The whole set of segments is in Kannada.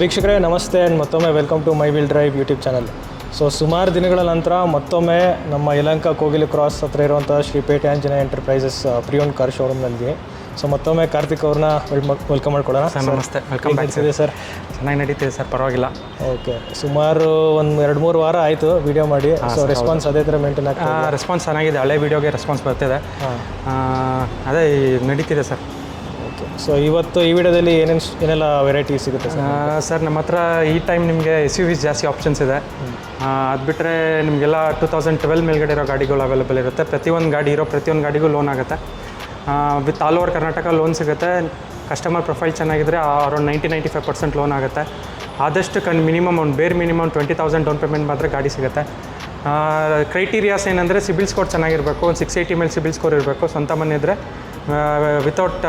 ವೀಕ್ಷಕರೇ ನಮಸ್ತೆ ಆ್ಯಂಡ್ ಮತ್ತೊಮ್ಮೆ welcome to my will drive YouTube channel. So ಸುಮಾರು ದಿನಗಳ ನಂತರ ಮತ್ತೊಮ್ಮೆ ನಮ್ಮ ಯಲಹಂಕ ಕೋಗಿಲು ಕ್ರಾಸ್ ಹತ್ರ ಇರುವಂಥ ಶ್ರೀ ಪೇಟೆ ಆಂಜನೇಯ ಎಂಟರ್ಪ್ರೈಸಸ್ ಪ್ರಿಯೋನ್ ಕಾರ್ ಶೋರೂಮ್ನಲ್ಲಿ. ಸೊ ಮತ್ತೊಮ್ಮೆ ಕಾರ್ತಿಕ್ ಅವ್ರನ್ನ ವೆಲ್ಕಮ್ ಮಾಡ್ಕೊಳ್ಳೋಣ. ಸರ್ ನಮಸ್ತೆ, ವೆಲ್ಕಮ್ ಬ್ಯಾಕ್ ಇದೆ ಸರ್. ಚೆನ್ನಾಗಿ ನಡೀತಿದೆ ಸರ್, ಪರವಾಗಿಲ್ಲ. ಓಕೆ, ಸುಮಾರು ಒಂದು 2-3 ವಾರ ಆಯಿತು ವಿಡಿಯೋ ಮಾಡಿ. ಸೊ ರೆಸ್ಪಾನ್ಸ್ ಅದೇ ಥರ ಮೇಂಟೈನ್ ಆಗ್ತದೆ? ರೆಸ್ಪಾನ್ಸ್ ಚೆನ್ನಾಗಿದೆ, ಹಳೆ ವೀಡಿಯೋಗೆ ರೆಸ್ಪಾನ್ಸ್ ಬರ್ತಿದೆ. ಅದೇ ನಡೀತಿದೆ ಸರ್. ಓಕೆ, ಸೊ ಇವತ್ತು ಈ ವಿಡಿಯೋದಲ್ಲಿ ಏನೆಲ್ಲ ವೆರೈಟಿ ಸಿಗುತ್ತೆ ಸರ್? ಸರ್ ನಮ್ಮ ಹತ್ರ ಈ ಟೈಮ್ ನಿಮಗೆ SUVs ಜಾಸ್ತಿ ಆಪ್ಷನ್ಸ್ ಇದೆ. ಅದು ಬಿಟ್ಟರೆ ನಿಮಗೆಲ್ಲ 2012 ಮೇಲ್ಗಡೆ ಇರೋ ಗಾಡಿಗಳು ಅವೈಲೇಬಲ್ ಇರುತ್ತೆ. ಪ್ರತಿಯೊಂದು ಗಾಡಿಗೂ ಲೋನ್ ಆಗುತ್ತೆ. With all over Karnataka loan ಸಿಗುತ್ತೆ. ಕಸ್ಟಮರ್ ಪ್ರೊಫೈಲ್ ಚೆನ್ನಾಗಿದ್ದರೆ ಅರೌಂಡ್ 90-95% ಲೋನ್ ಆಗುತ್ತೆ. ಆದಷ್ಟು ಮಿನಿಮಮ್ ಬೇರ್ ಮಿನಿಮಮ್ 20,000 ಡೌನ್ ಪೇಮೆಂಟ್ ಮಾತ್ರ ಗಾಡಿ ಸಿಗುತ್ತೆ. ಕ್ರೈಟೀರಿಯಾಸ್ ಏನಂದರೆ ಸಿಬಿಲ್ ಸ್ಕೋರ್ ಚೆನ್ನಾಗಿರಬೇಕು, ಒಂದು 680 ಮೇಲೆ ಸಿಬಿಲ್ ಸ್ಕೋರ್ ಇರಬೇಕು, ಸ್ವಂತ ಮನೆ ಇದ್ದರೆ, ವಿತೌಟ್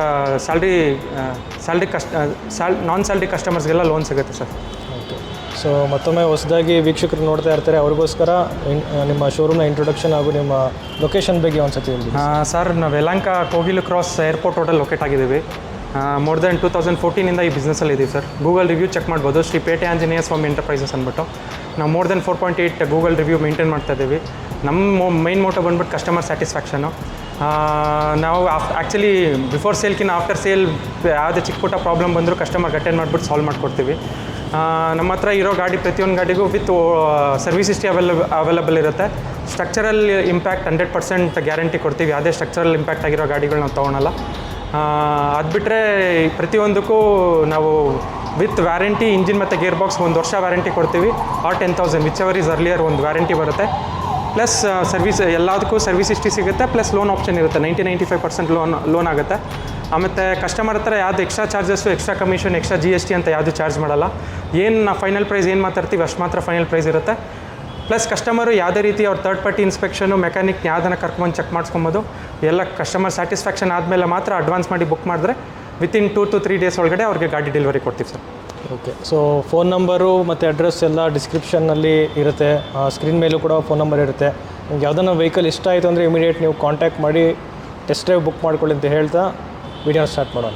ನಾನ್ ಸ್ಯಾಲ್ರಿ ಕಸ್ಟಮರ್ಸ್ಗೆಲ್ಲ ಲೋನ್ ಸಿಗುತ್ತೆ ಸರ್. ಓಕೆ, ಸೊ ಮತ್ತೊಮ್ಮೆ ಹೊಸದಾಗಿ ವೀಕ್ಷಕರು ನೋಡ್ತಾ ಇರ್ತಾರೆ, ಅವ್ರಿಗೋಸ್ಕರ ನಿಮ್ಮ ಶೋರೂಮ್ನ ಇಂಟ್ರೊಡಕ್ಷನ್ ಹಾಗೂ ನಿಮ್ಮ ಲೊಕೇಶನ್ ಬಗ್ಗೆ ಒಂದು ಸತಿ ಹೇಳಿ. ಸರ್, ನಾವು ಯಲಹಂಕ ಕೋಗಿಲು ಕ್ರಾಸ್ ಏರ್ಪೋರ್ಟ್ ರೋಡಲ್ಲಿ ಲೊಕೇಟ್ ಆಗಿದ್ದೀವಿ. ಮೋರ್ ದೆನ್ 2014 ಈ ಬಿಸ್ನೆಸ್ಸಲ್ಲಿ ಇದ್ದೀವಿ ಸರ್. ಗೂಗಲ್ ರಿವ್ಯೂ ಚೆಕ್ ಮಾಡ್ಬೋದು, ಶ್ರೀ ಪೇಟೆ ಆಂಜನೇಯ ಸ್ವಾಮಿ ಎಂಟರ್ಪ್ರೈಸಸ್ ಅಂದ್ಬಿಟ್ಟು. ನಾವು more than 4.8 Google review maintain ಮಾಡ್ತಾ ಇದ್ದೀವಿ. ನಮ್ಮ ಮೈನ್ ಮೋಟೋ ಬಂದ್ಬಿಟ್ಟು ಕಸ್ಟಮರ್ ಸ್ಯಾಟಿಸ್ಫ್ಯಾಕ್ಷನು. ನಾವು ಆ್ಯಕ್ಚುಲಿ ಬಿಫೋರ್ ಸೇಲ್ಕಿನ್ನ ಆಫ್ಟರ್ ಸೇಲ್ ಯಾವುದೇ ಚಿಕ್ಕ ಪುಟ್ಟ ಪ್ರಾಬ್ಲಮ್ ಬಂದರೂ ಕಸ್ಟಮರ್ಗೆ ಅಟೆಂಡ್ ಮಾಡಿಬಿಟ್ಟು ಸಾಲ್ವ್ ಮಾಡಿಕೊಡ್ತೀವಿ. ನಮ್ಮ ಹತ್ರ ಇರೋ ಗಾಡಿ ಪ್ರತಿಯೊಂದು ಗಾಡಿಗೂ ವಿತ್ ಸರ್ವಿಸ್ ಹಿಸ್ಟ್ರಿ ಅವೈಲೇಬಲ್ ಇರುತ್ತೆ. ಸ್ಟ್ರಕ್ಚರಲ್ ಇಂಪ್ಯಾಕ್ಟ್ 100% ಗ್ಯಾರಂಟಿ ಕೊಡ್ತೀವಿ. ಯಾವುದೇ ಸ್ಟ್ರಕ್ಚರಲ್ ಇಂಪ್ಯಾಕ್ಟ್ ಆಗಿರೋ ಗಾಡಿಗಳು ನಾವು ತೊಗೊಳಲ್ಲ. ಅದು ಬಿಟ್ಟರೆ ಪ್ರತಿಯೊಂದಕ್ಕೂ ನಾವು ವಿತ್ ವ್ಯಾರಂಟಿ ಇಂಜಿನ್ ಮತ್ತು ಗೇರ್ ಬಾಕ್ಸ್ 1 ವರ್ಷ ವ್ಯಾರಂಟಿ ಕೊಡ್ತೀವಿ. Or 10,000 whichever is earlier ಒಂದು ವ್ಯಾರಂಟಿ ಬರುತ್ತೆ. ಪ್ಲಸ್ ಸರ್ವಿಸ್ ಎಲ್ಲದಕ್ಕೂ ಸರ್ವಿಸ್ ಹಿಸ್ಟ್ರಿ ಸಿಗುತ್ತೆ. ಪ್ಲಸ್ ಲೋನ್ ಆಪ್ಷನ್ ಇರುತ್ತೆ, 90-95% ಲೋನ್ ಆಗುತ್ತೆ. ಆಮೇಲೆ ಕಸ್ಟಮರ್ ಹತ್ರ ಯಾವುದು extra charges, extra commission, extra GST ಅಂತ ಯಾವುದು ಚಾರ್ಜ್ ಮಾಡಲ್ಲ. ಏನು ಫೈನಲ್ ಪ್ರೈಸ್ ಏನು ಮಾತಾಡ್ತೀವಿ ಅಷ್ಟು ಮಾತ್ರ ಫೈನಲ್ ಪ್ರೈಸ್ ಇರುತ್ತೆ. ಪ್ಲಸ್ ಕಸ್ಟಮರು ಯಾವುದೇ ರೀತಿ ಅವ್ರ ಥರ್ಡ್ ಪಾರ್ಟಿ ಇನ್ಸ್ಪೆಕ್ಷನು, ಮೆಕ್ಯಾನಿಕ್ ಯಾವುದನ್ನು ಕರ್ಕೊಂಡು ಚೆಕ್ ಮಾಡಿಸ್ಕೊಬೋದು. ಎಲ್ಲ ಕಸ್ಟಮರ್ ಸ್ಯಾಟಿಸ್ಫ್ಯಾಕ್ಷನ್ ಆದಮೇಲೆ ಮಾತ್ರ ಅಡ್ವಾನ್ಸ್ ಮಾಡಿ ಬುಕ್ ಮಾಡಿದ್ರೆ ವಿತಿನ್ 2 to 3 ಡೇಸ್ ಒಳಗಡೆ ಅವ್ರಿಗೆ ಗಾಡಿ ಡೆಲಿವರಿ ಕೊಡ್ತೀವಿ sir. Okay, so phone number ಮತ್ತು ಅಡ್ರೆಸ್ ಎಲ್ಲ ಡಿಸ್ಕ್ರಿಪ್ಷನ್ನಲ್ಲಿ ಇರುತ್ತೆ. ಸ್ಕ್ರೀನ್ ಮೇಲೂ ಕೂಡ ಫೋನ್ ನಂಬರ್ ಇರುತ್ತೆ. ನಿಮ್ಗೆ ಯಾವುದನ್ನ ವೆಹಿಕಲ್ ಇಷ್ಟ ಆಯಿತು ಅಂದರೆ ಇಮಿಡಿಯೇಟ್ ನೀವು ಕಾಂಟ್ಯಾಕ್ಟ್ ಮಾಡಿ ಟೆಸ್ಟ್ ಡ್ರೈವ್ ಬುಕ್ ಮಾಡ್ಕೊಳ್ಳಿ ಅಂತ ಹೇಳ್ತಾ ವಿಡಿಯೋನ ಸ್ಟಾರ್ಟ್ ಮಾಡೋಣ.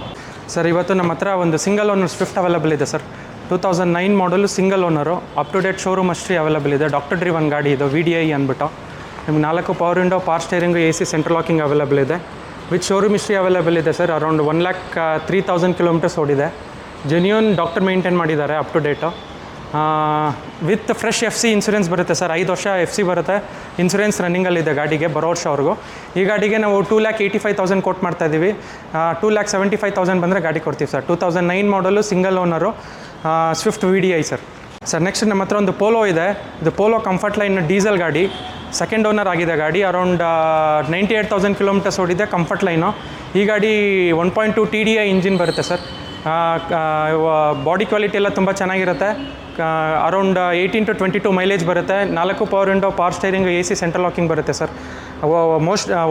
ಸರ್, ಇವತ್ತು ನಮ್ಮ ಹತ್ರ ಒಂದು ಸಿಂಗಲ್ ಓನರ್ ಸ್ವಿಫ್ಟ್ ಅವೈಲೇಬಲ್ ಇದೆ sir. 2009 model single owner, up to date showroom history available ಇದೆ. ಡಾಕ್ಟರ್ ಡ್ರಿವನ್ ಗಾಡಿ ಇದು, VDI ಅಂದ್ಬಿಟ್ಟು. ನಿಮ್ಗೆ 4 power window, power steering, AC central locking available ಇದೆ. ವಿತ್ ಶೋರೂಮ್ ಹಿಸ್ಟ್ರಿ ಅವೈಲೇಬಲ್ ಇದೆ ಸರ್. ಅರೌಂಡ್ 1,03,000 ಕಿಲೋಮೀಟರ್ಸ್ ಓಡಿದೆ. ಜೆನ್ಯೂನ್ ಡಾಕ್ಟರ್ ಮೇಂಟೈನ್ ಮಾಡಿದ್ದಾರೆ, up to date. With fresh FC insurance ಬರುತ್ತೆ ಸರ್. 5 ವರ್ಷ FC ಬರುತ್ತೆ. ಇನ್ಸೂರೆನ್ಸ್ ರನ್ನಿಂಗಲ್ಲಿದೆ ಗಾಡಿಗೆ, ಬರೋ ವರ್ಷವರೆಗೂ. ಈ ಗಾಡಿಗೆ ನಾವು 2,85,000 ಕೋಟ್ ಮಾಡ್ತಾಯಿದ್ದೀವಿ. 2,75,000 ಬಂದರೆ ಗಾಡಿ ಕೊಡ್ತೀವಿ sir. 2009 model single owner Swift VDI sir. Next ನಮ್ಮ ಹತ್ರ ಒಂದು ಪೋಲೋ ಇದೆ. ಇದು ಪೋಲೋ ಕಂಫರ್ಟ್ ಲೈನ್ ಡೀಸೆಲ್ ಗಾಡಿ, ಸೆಕೆಂಡ್ ಓನರ್ ಆಗಿದೆ ಗಾಡಿ. ಅರೌಂಡ್ 98,000 ಕಿಲೋಮೀಟರ್ಸ್ ಓಡಿದೆ, ಕಂಫರ್ಟ್ ಲೈನು. ಈ ಗಾಡಿ 1.2 TDI ಇಂಜಿನ್ ಬರುತ್ತೆ ಸರ್. ಬಾಡಿ ಕ್ವಾಲಿಟಿ ಎಲ್ಲ ತುಂಬ ಚೆನ್ನಾಗಿರುತ್ತೆ. ಅರೌಂಡ್ 18 to 22 ಮೈಲೇಜ್ ಬರುತ್ತೆ. 4 power window, power steering, AC central locking ಬರುತ್ತೆ ಸರ್.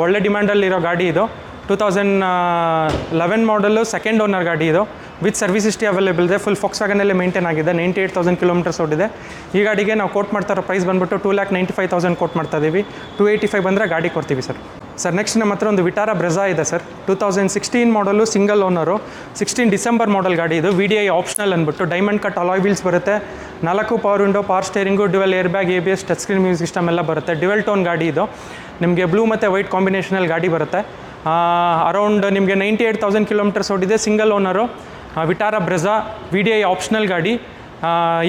ಒಳ್ಳೆ ಡಿಮ್ಯಾಂಡಲ್ಲಿರೋ ಗಾಡಿ ಇದು. 2011 ಮಾಡಲು ಸೆಕೆಂಡ್ ಓನರ್ ಗಾಡಿ ಇದು. ವಿತ್ ಸರ್ವಿಸ್ ಹಿಸ್ಟ್ರಿ ಅವೈಲೇಬಲ್ ಇದೆ. ಫುಲ್ ಫಾಕ್ಸ್ವ್ಯಾಗನಲ್ಲೇ ಮೇಂಟೈನ್ ಆಗಿದೆ. 98,000 ಕಿಲೋಮೀಟರ್ಸ್ ಓಡಿದೆ. ಈ ಗಾಡಿಗೆ ನಾವು ಕೋಟ್ ಮಾಡ್ತಾ ಇರೋ ಪ್ರೈಸ್ ಬಂದುಬಿಟ್ಟು 2,95,000 ಕೋಟ್ ಮಾಡ್ತಾ ಇದ್ದೀವಿ. 285 ಬಂದರೆ ಗಾಡಿ ಕೊಡ್ತೀವಿ ಸರ್. ನೆಕ್ಸ್ಟ್ ನಮ್ಮ ಹತ್ರ ಒಂದು ವಿಟಾರಾ ಬ್ರೆಝಾ ಇದೆ ಸರ್. 2016 ಮಾಡಲು ಸಿಂಗಲ್ ಓನರು, 16 ಡಿಸೆಂಬರ್ ಮಾಡಲ್ ಗಾಡಿ ಇದು. VDI ಆಪ್ಷನಲ್ ಅಂದ್ಬಿಟ್ಟು ಡೈಮಂಡ್ ಕಟ್ ಅಲಾಯ್ ವೀಲ್ಸ್ ಬರುತ್ತೆ. 4 power window, power steering, dual air bag, ABS, touch screen music system ಎಲ್ಲ ಬರುತ್ತೆ. ಡ್ಯುವೆಲ್ ಟೋನ್ ಗಾಡಿ ಇದು. ನಿಮಗೆ ಬ್ಲೂ ಮತ್ತು ವೈಟ್ ಕಾಂಬಿನೇಷನಲ್ಲಿ ಗಾಡಿ ಬರುತ್ತೆ. ಅರೌಂಡ್ ನಿಮಗೆ 98,000 ಕಿಲೋಮೀಟರ್ಸ್ ಓಡಿದೆ. Single owner, Vitara Brezza, VDI optional ಗಾಡಿ.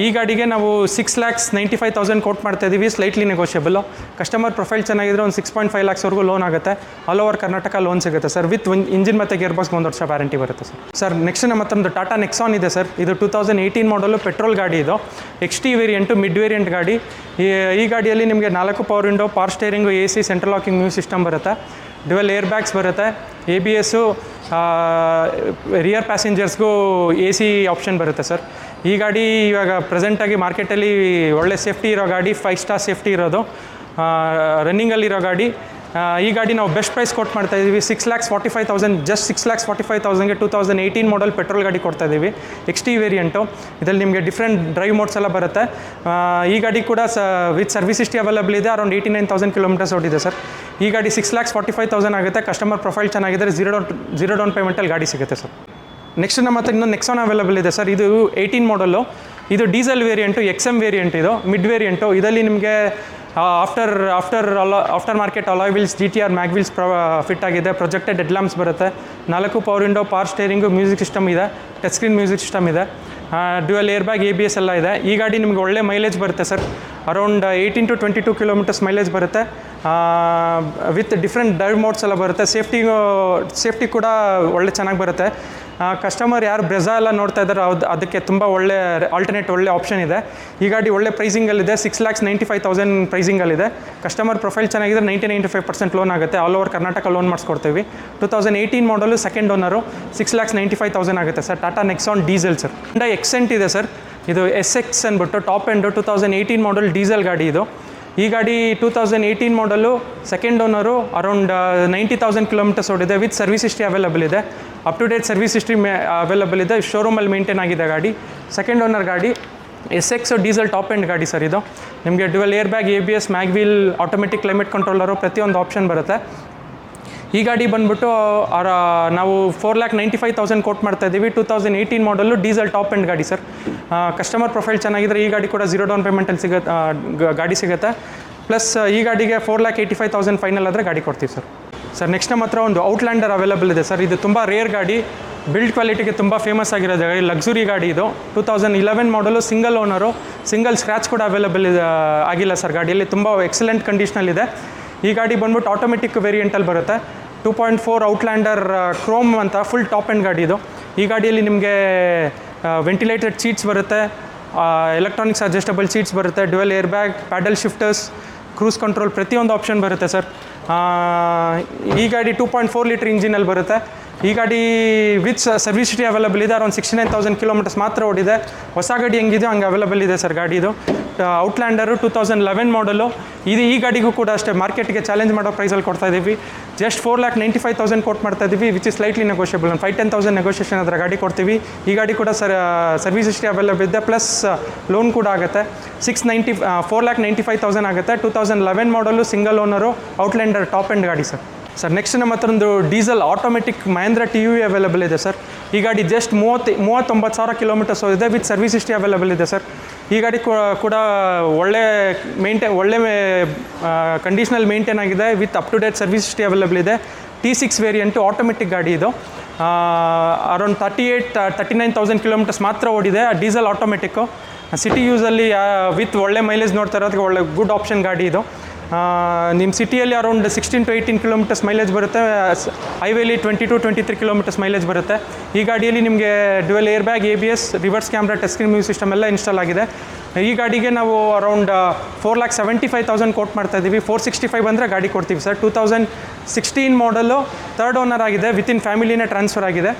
ಈ ಗಾಡಿಗೆ ನಾವು 6,95,000 ಕೋಟ್ ಮಾಡ್ತಾಯಿದ್ದೀವಿ. ಸ್ಲೈಟ್ಲಿ ನೆಗೋಷಿಯಬಲು. ಕಸ್ಟಮರ್ ಪ್ರೊಫೈಲ್ ಚೆನ್ನಾಗಿದ್ರೆ ಒಂದು 6.5 lakhsವರೆಗೂ ಲೋನ್ ಆಗುತ್ತೆ. ಆಲ್ ಓವರ್ ಕರ್ನಾಟಕ ಲೋನ್ ಸಿಗುತ್ತೆ ಸರ್. ವಿತ್ ಇಂಜಿನ್ ಮತ್ತು ಗೇರ್ ಬಾಕ್ಸ್ 1 ವರ್ಷ ವ್ಯಾರಂಟಿ ಬರುತ್ತೆ ಸರ್. ನೆಕ್ಸ್ಟ್ ನಮ್ಮ ಹತ್ರ ಒಂದು ಟಾಟಾ ನೆಕ್ಸಾನ್ ಇದೆ ಸರ್. ಇದು 2018 ಮಾಡಲು ಪೆಟ್ರೋಲ್ ಗಾಡಿ ಇದು. XT ವೇರಿಯಂಟು, ಮಿಡ್ ವೇರಿಯಂಟ್ ಗಾಡಿ. ಈ ಗಾಡಿಯಲ್ಲಿ ನಿಮಗೆ 4 power window, power steering, AC central locking music system ಬರುತ್ತೆ. ಡ್ಯುವೆಲ್ ಏರ್ ಬ್ಯಾಗ್ಸ್ ಬರುತ್ತೆ. ABSಸು, ರಿಯರ್ ಪ್ಯಾಸೆಂಜರ್ಸ್ಗೂ AC ಆಪ್ಷನ್ ಬರುತ್ತೆ ಸರ್. ಈ ಗಾಡಿ ಇವಾಗ ಪ್ರೆಸೆಂಟಾಗಿ ಮಾರ್ಕೆಟಲ್ಲಿ ಒಳ್ಳೆ ಸೇಫ್ಟಿ ಇರೋ ಗಾಡಿ, 5 ಸ್ಟಾರ್ ಸೇಫ್ಟಿ ಇರೋದು, ರನ್ನಿಂಗಲ್ಲಿರೋ ಗಾಡಿ. ಈ ಗಾಡಿ ನಾವು ಬೆಸ್ಟ್ ಪ್ರೈಸ್ ಕೊಟ್ಟು ಮಾಡ್ತಾಯಿದ್ದೀವಿ. 6,45,000, ಜಸ್ಟ್ 6,45,000ಗೆ 2018 ಮಾಡಲ್ ಪೆಟ್ರೋಲ್ ಗಾಡಿ ಕೊಡ್ತಾಯಿದ್ದೀವಿ. XT variant. ಇದರಲ್ಲಿ ನಿಮಗೆ ಡಿಫ್ರೆಂಟ್ ಡ್ರೈವ್ ಮೋಡ್ಸ್ ಎಲ್ಲ ಬರುತ್ತೆ. ಈ ಗಾಡಿ ಕೂಡ ವಿತ್ ಸರ್ವಿಸ್ ಹಿಸ್ಟ್ರಿ ಅವೈಲೇಬಲ್ ಇದೆ. ಅರೌಂಡ್ 89,000 ಕಿಲೋಮೀಟರ್ಸ್ ಓಡಿದೆ ಸರ್. ಈ ಗಾಡಿ 6,45,000 ಆಗುತ್ತೆ. ಕಸ್ಟಮರ್ ಪ್ರೊಫೈಲ್ ಚೆನ್ನಾಗಿದ್ದರೆ ಝೀರೋ ಡೌನ್ ಪೇಮೆಂಟಲ್ಲಿ ಗಾಡಿ ಸಿಗುತ್ತೆ ಸರ್. ನೆಕ್ಸ್ಟ್ ನಮ್ಮ ಹತ್ರ ಇನ್ನೊಂದು ನೆಕ್ಸಾನ್ ಅವೈಲೇಬಲ್ ಇದೆ ಸರ್. ಇದು 18 ಮಾಡಲು. ಇದು ಡೀಸೆಲ್ ವೇರಿಯಂಟು, XM ವೇರಿಯಂಟ್, ಇದು ಮಿಡ್ ವೇರಿಯಂಟು. ಇದರಲ್ಲಿ ನಿಮಗೆ aftermarket alloy wheels, GTR mag wheels fit ಆಗಿದೆ. ಪ್ರೊಜೆಕ್ಟೆಡ್ ಹೆಡ್ ಲ್ಯಾಂಪ್ಸ್ ಬರುತ್ತೆ. 4 power window, power steering, music system ಇದೆ, ಟಚ್ ಸ್ಕ್ರೀನ್ ಮ್ಯೂಸಿಕ್ ಸಿಸ್ಟಮ್ ಇದೆ, ಡ್ಯುಯಲ್ ಏರ್ ಬ್ಯಾಗ್, ABS ಎಲ್ಲ ಇದೆ. ಈ ಗಾಡಿ ನಿಮಗೆ ಒಳ್ಳೆ ಮೈಲೇಜ್ ಬರುತ್ತೆ sir. Around 18 to 22 kilometres mileage ಬರುತ್ತೆ. ವಿತ್ ಡಿಫ್ರೆಂಟ್ ಡ್ರೈವ್ ಮೋಡ್ಸ್ ಎಲ್ಲ ಬರುತ್ತೆ. ಸೇಫ್ಟಿ ಕೂಡ ಒಳ್ಳೆ ಚೆನ್ನಾಗಿ ಬರುತ್ತೆ. ಕಸ್ಟಮರ್ ಯಾರು ಬ್ರೆಝಾ ಎಲ್ಲ ನೋಡ್ತಾ ಇದ್ದಾರೆ ಅದಕ್ಕೆ ತುಂಬ ಒಳ್ಳೆ ಆಲ್ಟರ್ನೇಟ್, ಒಳ್ಳೆ ಆಪ್ಷನ್ ಇದೆ. ಈ ಗಾಡಿ ಒಳ್ಳೆ ಪ್ರೈಸಿಂಗಲ್ಲಿದೆ. 6,95,000 ಪ್ರೈಸಿಂಗಲ್ಲಿದೆ. ಕಸ್ಟಮರ್ ಪ್ರೊಫೈಲ್ ಚೆನ್ನಾಗಿದ್ರೆ 90-95% ಲೋನ್ ಆಗುತ್ತೆ. ಆಲ್ ಓವರ್ ಕರ್ನಾಟಕ ಲೋನ್ ಮಾಡಿಸ್ಕೊಡ್ತೀವಿ. 2018 ಮಾಡಲು, ಸೆಕೆಂಡ್ ಓನರು, 6,95,000 ಆಗುತ್ತೆ sir. Tata Nexon diesel sir. Hyundai Accent ಇದೆ ಸರ್. ಇದು SX ಅಂದ್ಬಿಟ್ಟು ಟಾಪ್ ಎಂಡು 2018 ಮಾಡಲ್ ಡೀಸೆಲ್ ಗಾಡಿ ಇದು. ಈ ಗಾಡಿ 2018 model, second owner, around 90,000 kilometres ಓಡಿದೆ. ವಿತ್ ಸರ್ವಿಸ್ ಹಿಸ್ಟ್ರಿ ಅವೈಲೇಬಲ್ ಇದೆ. Up to date service history available ಇದೆ. ಶೋರೂಮಲ್ಲಿ ಮೇಂಟೈನ್ ಆಗಿದೆ ಗಾಡಿ. ಸೆಕೆಂಡ್ ಓನರ್ ಗಾಡಿ. SX ಡೀಸೆಲ್ ಟಾಪ್ ಎಂಡ್ ಗಾಡಿ ಸರ್ ಇದು. ನಿಮಗೆ dual air bag, ABS, mag wheel, automatic climate controller, ಪ್ರತಿಯೊಂದು ಆಪ್ಷನ್ ಬರುತ್ತೆ. ಈ ಗಾಡಿ ಬಂದುಬಿಟ್ಟು ನಾವು 4,95,000 ಕೋಟ್ ಮಾಡ್ತಾ ಇದ್ದೀವಿ. 2018 ಮಾಡಲು ಡೀಸೆಲ್ ಟಾಪ್ ಎಂಡ್ ಗಾಡಿ ಸರ್. ಕಸ್ಟಮರ್ ಪ್ರೊಫೈಲ್ ಚೆನ್ನಾಗಿದ್ರೆ ಈ ಗಾಡಿ ಕೂಡ 0 ಡೌನ್ ಪೇಮೆಂಟಲ್ಲಿ ಗಾಡಿ ಸಿಗುತ್ತೆ. ಪ್ಲಸ್ ಈ ಗಾಡಿಗೆ 4,85,000 ಫೈನಲ್ ಆದರೆ ಗಾಡಿ ಕೊಡ್ತೀವಿ ಸರ್. ನೆಕ್ಸ್ಟ್ ನಮ್ಮ ಹತ್ರ ಒಂದು ಔಟ್ಲ್ಯಾಂಡರ್ ಅವೈಲೇಬಲ್ ಇದೆ ಸರ್. ಇದು ತುಂಬ ರೇರ್ ಗಾಡಿ, ಬಿಲ್ಡ್ ಕ್ವಾಲಿಟಿಗೆ ತುಂಬ ಫೇಮಸ್ ಆಗಿರೋದು ಗಾಡಿ, ಲಕ್ಸುರಿ ಗಾಡಿ ಇದು. 2011 model, single owner, single scratch ಕೂಡ ಅವೈಲೇಬಲ್ ಆಗಿಲ್ಲ ಸರ್ ಗಾಡಿಯಲ್ಲಿ. ತುಂಬ ಎಕ್ಸಲೆಂಟ್ ಕಂಡೀಷನಲ್ಲಿದೆ. ಈ ಗಾಡಿ ಬಂದ್ಬಿಟ್ಟು ಆಟೋಮೆಟಿಕ್ ವೇರಿಯಂಟಲ್ಲಿ ಬರುತ್ತೆ. 2.4 ಔಟ್ಲ್ಯಾಂಡರ್ ಕ್ರೋಮ್ ಅಂತ ಫುಲ್ ಟಾಪ್ ಎಂಡ್ ಗಾಡಿ ಇದು. ಈ ಗಾಡಿಯಲ್ಲಿ ನಿಮಗೆ ವೆಂಟಿಲೇಟೆಡ್ ಸೀಟ್ಸ್ ಬರುತ್ತೆ, ಎಲೆಕ್ಟ್ರಾನಿಕ್ಸ್ ಅಡ್ಜಸ್ಟಬಲ್ ಸೀಟ್ಸ್ ಬರುತ್ತೆ, dual air bag, paddle shifters, cruise control, ಪ್ರತಿಯೊಂದು ಆಪ್ಷನ್ ಬರುತ್ತೆ ಸರ್. ಈ ಗಾಡಿ 2.4 ಲೀಟರ್ ಇಂಜಿನಲ್ಲಿ ಬರುತ್ತೆ. ಈ ಗಾಡಿ ವಿತ್ ಸರ್ವಿಸ್ ಹಿಸ್ಟ್ರಿ ಅವೈಲೇಬಲ್ ಇದೆ. ಅರೌಂಡ್ 69,000 ಕಿಲೋಮೀಟರ್ಸ್ ಮಾತ್ರ ಓಡಿದೆ. ಹೊಸ ಗಾಡಿ ಹೆಂಗಿದೆಯೋ ಹಂಗೆ ಅವೈಲೇಬಲ್ ಇದೆ ಸರ್ ಗಾಡಿ ಇದು. ಔಟ್ಲ್ಯಾಂಡರು 2011 ಮಾಡಲು. ಈ ಗಾಡಿಗೂ ಕೂಡ ಅಷ್ಟೇ ಮಾರ್ಕೆಟ್ಗೆ ಚಾಲೆಂಜ್ ಮಾಡೋ ಪ್ರೈಸಲ್ಲಿ ಕೊಡ್ತಾ ಇದ್ದೀವಿ. ಜಸ್ಟ್ 4,95,000 ಕೋಟ್ ಮಾಡ್ತಾ ಇದ್ದೀವಿ, which is slightly negotiable. 5-10,000 negotiation ಅದರ ಗಾಡಿ ಕೊಡ್ತೀವಿ. ಈ ಗಾಡಿ ಕೂಡ ಸರ್ವಿಸ್ ಹಿಸ್ಟ್ರಿ ಅವೈಲೇಬಲ್ ಇದೆ, ಪ್ಲಸ್ ಲೋನ್ ಕೂಡ ಆಗುತ್ತೆ. 4,95,000 ಆಗುತ್ತೆ. 2011 model, single owner, Outlander top end ಗಾಡಿ ಸರ್. ನೆಕ್ಸ್ಟ್ ನಮ್ಮ ಹತ್ರ ಒಂದು diesel automatic Mahindra TUV available ಇದೆ ಸರ್. ಈ ಗಾಡಿ ಜಸ್ಟ್ 39,000 ಕಿಲೋಮೀಟರ್ಸ್ ಹೋಗಿದೆ. ವಿತ್ ಸರ್ವಿಸ್ ಹಿಸ್ಟ್ರಿ ಅವೈಲೇಬಲ್ ಇದೆ ಸರ್. ಈ ಗಾಡಿ ಕೂಡ ಒಳ್ಳೆ ಕಂಡೀಷನಲ್ಲಿ ಮೇಂಟೈನ್ ಆಗಿದೆ. With up to date service history available ಇದೆ. T6 ವೇರಿಯಂಟು, ಆಟೋಮೆಟಿಕ್ ಗಾಡಿ ಇದು. ಅರೌಂಡ್ 39,000 ಕಿಲೋಮೀಟರ್ಸ್ ಮಾತ್ರ ಓಡಿದೆ. ಡೀಸೆಲ್ ಆಟೋಮೆಟಿಕ್ಕು, ಸಿಟಿ ಯೂಸಲ್ಲಿ ವಿತ್ ಒಳ್ಳೆ ಮೈಲೇಜ್ ನೋಡ್ತಾ ಇರೋದಕ್ಕೆ ಒಳ್ಳೆ ಗುಡ್ ಆಪ್ಷನ್ ಗಾಡಿ ಇದು. ನಿಮ್ಮ ಸಿಟಿಯಲ್ಲಿ ಅರೌಂಡ್ 16 to 18 ಕಿಲೋಮೀಟರ್ಸ್ ಮೈಲೇಜ್ ಬರುತ್ತೆ. ಹೈವೇಲಿ 20 to 23 ಕಿಲೋಮೀಟರ್ಸ್ ಮೈಲೇಜ್ ಬರುತ್ತೆ. ಈ ಗಾಡಿಯಲ್ಲಿ ನಿಮಗೆ dual air bag, ABS, reverse camera, touch screen music system ಎಲ್ಲ ಇನ್ಸ್ಟಾಲ್ ಆಗಿದೆ. ಈ ಗಾಡಿಗೆ ನಾವು ಅರೌಂಡ್ 4,75,000 ಕೋಟ್ ಮಾಡ್ತಾ ಇದ್ದೀವಿ. 465 ಬಂದರೆ ಗಾಡಿ ಕೊಡ್ತೀವಿ ಸರ್. 2016 ಮಾಡಲು, ಥರ್ಡ್ ಓನರ್ ಆಗಿದೆ. ವಿತಿನ್ ಫ್ಯಾಮಿಲಿನೇ ಟ್ರಾನ್ಸ್ಫರ್ ಆಗಿದೆ.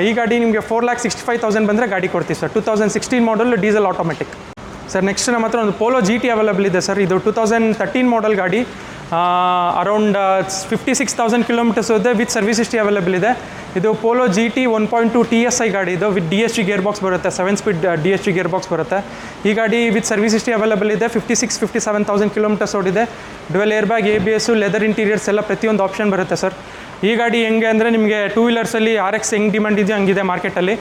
ಈ ಗಾಡಿ ನಿಮಗೆ 4,65,000 ಬಂದರೆ ಗಾಡಿ ಕೊಡ್ತೀವಿ ಸರ್. 2016 ಮಾಡಲು, ಡೀಸೆಲ್ ಆಟೋಮೆಟಿಕ್ ಸರ್. ನೆಕ್ಸ್ಟ್ ನಮ್ಮ ಹತ್ರ ಒಂದು ಪೋಲೋ GT ಅವೈಲೇಬಲ್ ಇದೆ ಸರ್. ಇದು 2013 ಮಾಡಲ್ ಗಾಡಿ. ಅರೌಂಡ್ 56,000 ಕಿಲೋಮೀಟರ್ಸ್ ಇದೆ. ವಿತ್ ಸರ್ವಿಸ್ ಹಿಸ್ಟ್ರಿ ಅವೈಲೇಬಲ್ ಇದೆ. ಇದು ಪೋಲೋ GT 1.2 TSI ಗಾಡಿ ಇದು. ವಿತ್ DSG ಗೇರ್ ಬಾಕ್ಸ್ ಬರುತ್ತೆ, 7 ಸ್ಪೀಡ್ DSG ಗೇರ್ ಬಾಕ್ಸ್ ಬರುತ್ತೆ. ಈ ಗಾಡಿ ವಿತ್ ಸರ್ವಿಸ್ ಹಿಸ್ಟ್ರಿ ಅವೈಲೇಬಲ್ ಇದೆ. 56,000-57,000 ಕಿಲೋಮೀಟರ್ಸ್ ಓಡಿದೆ. Dual air bag, ABS, leather interiors ಎಲ್ಲ ಪ್ರತಿಯೊಂದು ಆಪ್ಷನ್ ಬರುತ್ತೆ ಸರ್. ಈ ಗಾಡಿ ಹೆಂಗೆ ಅಂದರೆ ನಿಮಗೆ 2 ವೀಲರ್ಸಲ್ಲಿ RX ಹೆಂಗೆ ಡಿಮ್ಯಾಂಡ್ ಇದೆಯೋ ಹಂಗಿದೆ ಮಾರ್ಕೆಟಲ್ಲಿ.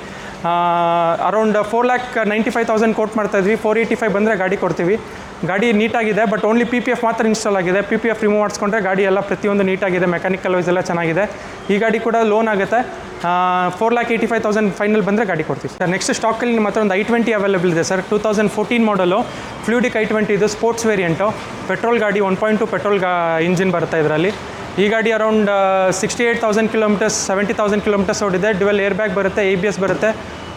ಅರೌಂಡ್ 4,95,000 ಕೋಟ್ ಮಾಡ್ತಾ ಇದ್ವಿ. 485 ಬಂದರೆ ಗಾಡಿ ಕೊಡ್ತೀವಿ. ಗಾಡಿ ನೀಟಾಗಿದೆ, ಬಟ್ ಓನ್ಲಿ PPF ಮಾತ್ರ ಇನ್ಸ್ಟಾಲ್ ಆಗಿದೆ. PPF ರಿಮೂವ್ ಮಾಡಿಸ್ಕೊಂಡ್ರೆ ಗಾಡಿ ಎಲ್ಲ ಪ್ರತಿಯೊಂದು ನೀಟಾಗಿದೆ. ಮೆಕ್ಯಾನಿಕಲ್ ವೈಸ್ ಎಲ್ಲ ಚೆನ್ನಾಗಿದೆ. ಈ ಗಾಡಿ ಕೂಡ ಲೋನ್ ಆಗುತ್ತೆ. 4,85,000 ಫೈನಲ್ ಬಂದರೆ ಗಾಡಿ ಕೊಡ್ತೀವಿ ಸರ್. ನೆಕ್ಸ್ಟ್ ಸ್ಟಾಕಲ್ಲಿ ನಿಮ್ಮ ಹತ್ರ ಒಂದು i20 ಅವೈಲೇಬಲ್ ಇದೆ ಸರ್. 2014 ಮಾಡಲು, ಫ್ಲೂಯಿಡಿಕ್ i20 ಇದು, ಸ್ಪೋರ್ಟ್ಸ್ ವೇರಿಯಂಟು, ಪೆಟ್ರೋಲ್ ಗಾಡಿ, 1.2 ಪೆಟ್ರೋಲ್ ಇಂಜಿನ್ ಬರುತ್ತೆ ಇದರಲ್ಲಿ. ಈ ಗಾಡಿ ಅರೌಂಡ್ 68,000 ಕಿಲೋಮೀಟರ್ಸ್, 70,000 ಕಿಲೋಮೀಟರ್ಸ್ ಓಡಿದೆ. ಡ್ಯುಯಲ್ ಏರ್ ಬ್ಯಾಗ್ ಬರುತ್ತೆ, ABS ಬರುತ್ತೆ,